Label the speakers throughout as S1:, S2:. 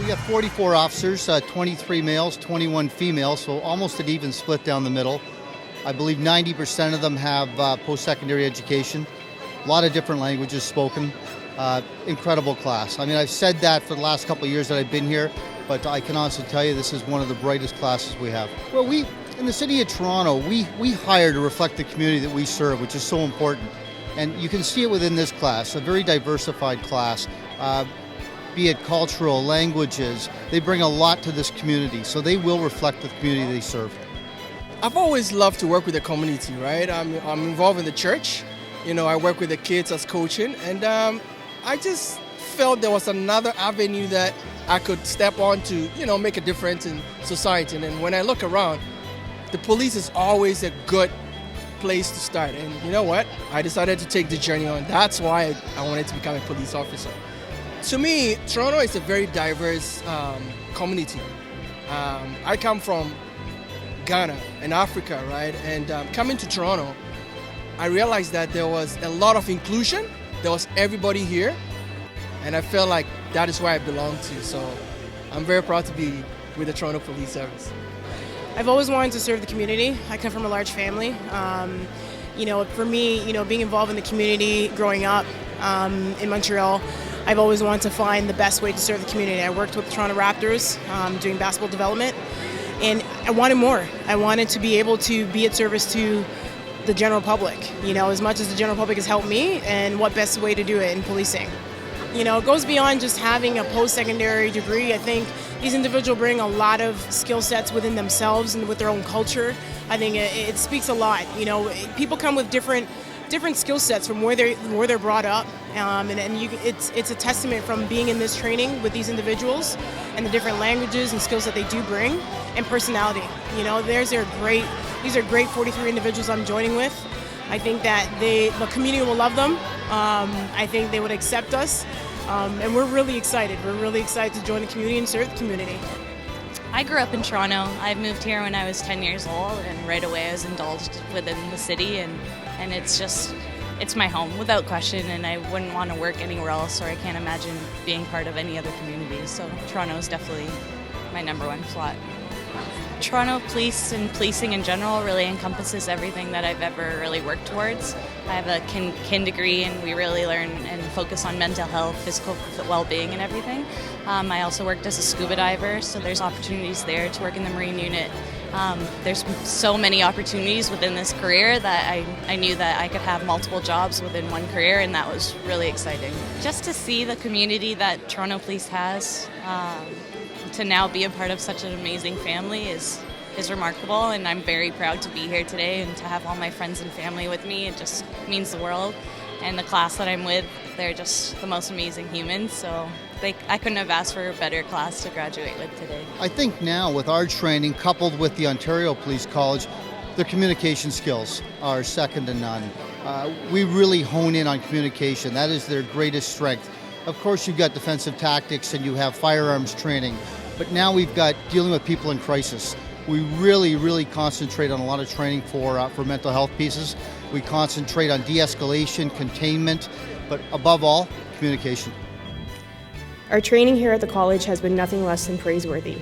S1: We have 44 officers, 23 males, 21 females, so almost an even split down the middle. I believe 90% of them have post-secondary education. A lot of different languages spoken. Incredible class. I mean, I've said that for the last couple of years that I've been here, but I can honestly tell you this is one of the brightest classes we have. Well, in the city of Toronto, we hire to reflect the community that we serve, which is so important. And you can see it within this class, a very diversified class. Be it cultural, languages, they bring a lot to this community, so they will reflect the community they serve.
S2: I've always loved to work with the community, right? I'm involved in the church. You know, I work with the kids as coaching, and I just felt there was another avenue that I could step on to, you know, make a difference in society. And then when I look around, the police is always a good place to start. And you know what? I decided to take the journey on. That's why I wanted to become a police officer. To me, Toronto is a very diverse community. I come from Ghana in Africa, right? And coming to Toronto, I realized that there was a lot of inclusion. There was everybody here. And I felt like that is where I belong to. So I'm very proud to be with the Toronto Police Service.
S3: I've always wanted to serve the community. I come from a large family. You know, for me, you know, being involved in the community growing up in Montreal, I've always wanted to find the best way to serve the community. I worked with the Toronto Raptors doing basketball development, and I wanted more. I wanted to be able to be at service to the general public, you know, as much as the general public has helped me, and what best way to do it in policing. You know, it goes beyond just having a post-secondary degree. I think these individuals bring a lot of skill sets within themselves and with their own culture. I think it speaks a lot. You know, people come with different skill sets from where they're brought up, it's a testament from being in this training with these individuals and the different languages and skills that they do bring, and personality. You know, these are great 43 individuals I'm joining with. I think that the community will love them. I think they would accept us, and we're really excited. We're really excited to join the community and serve the community.
S4: I grew up in Toronto. I moved here when I was 10 years old, and right away I was indulged within the city, and it's my home without question, and I wouldn't want to work anywhere else, or I can't imagine being part of any other community. So Toronto is definitely my number one slot. Toronto Police and policing in general really encompasses everything that I've ever really worked towards. I have a kin degree, and we really learn and focus on mental health, physical well-being, and everything. I also worked as a scuba diver, so there's opportunities there to work in the Marine unit. There's so many opportunities within this career that I knew that I could have multiple jobs within one career, and that was really exciting. Just to see the community that Toronto Police has, to now be a part of such an amazing family is remarkable, and I'm very proud to be here today and to have all my friends and family with me. It just means the world. And the class that I'm with, they're just the most amazing humans, so I couldn't have asked for a better class to graduate with today.
S1: I think now with our training coupled with the Ontario Police College, their communication skills are second to none. We really hone in on communication. That is their greatest strength. Of course, you've got defensive tactics and you have firearms training, but now we've got dealing with people in crisis. We really concentrate on a lot of training for mental health pieces. We concentrate on de-escalation, containment, but above all, communication.
S5: Our training here at the college has been nothing less than praiseworthy.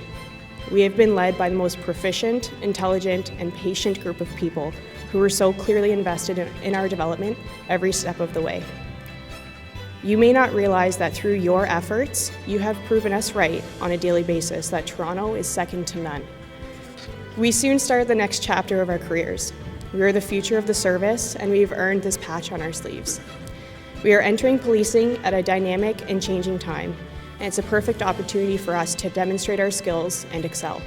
S5: We have been led by the most proficient, intelligent, and patient group of people who are so clearly invested in our development every step of the way. You may not realize that through your efforts, you have proven us right on a daily basis that Toronto is second to none. We soon start the next chapter of our careers. We are the future of the service, and we've earned this patch on our sleeves. We are entering policing at a dynamic and changing time, and it's a perfect opportunity for us to demonstrate our skills and excel.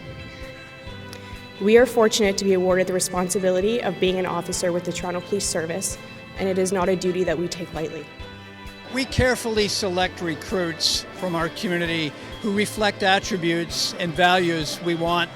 S5: We are fortunate to be awarded the responsibility of being an officer with the Toronto Police Service, and it is not a duty that we take lightly.
S6: We carefully select recruits from our community who reflect attributes and values we want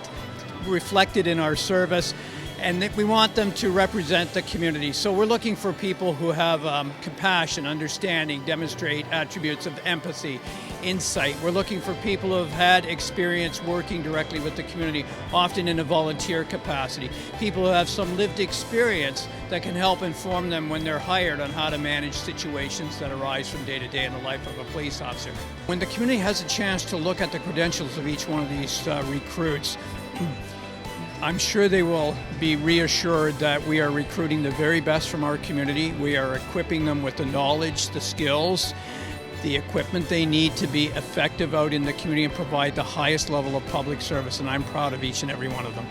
S6: reflected in our service, and that we want them to represent the community. So we're looking for people who have compassion, understanding, demonstrate attributes of empathy, insight. We're looking for people who have had experience working directly with the community, often in a volunteer capacity. People who have some lived experience that can help inform them when they're hired on how to manage situations that arise from day to day in the life of a police officer. When the community has a chance to look at the credentials of each one of these recruits, I'm sure they will be reassured that we are recruiting the very best from our community. We are equipping them with the knowledge, the skills, the equipment they need to be effective out in the community and provide the highest level of public service, and I'm proud of each and every one of them.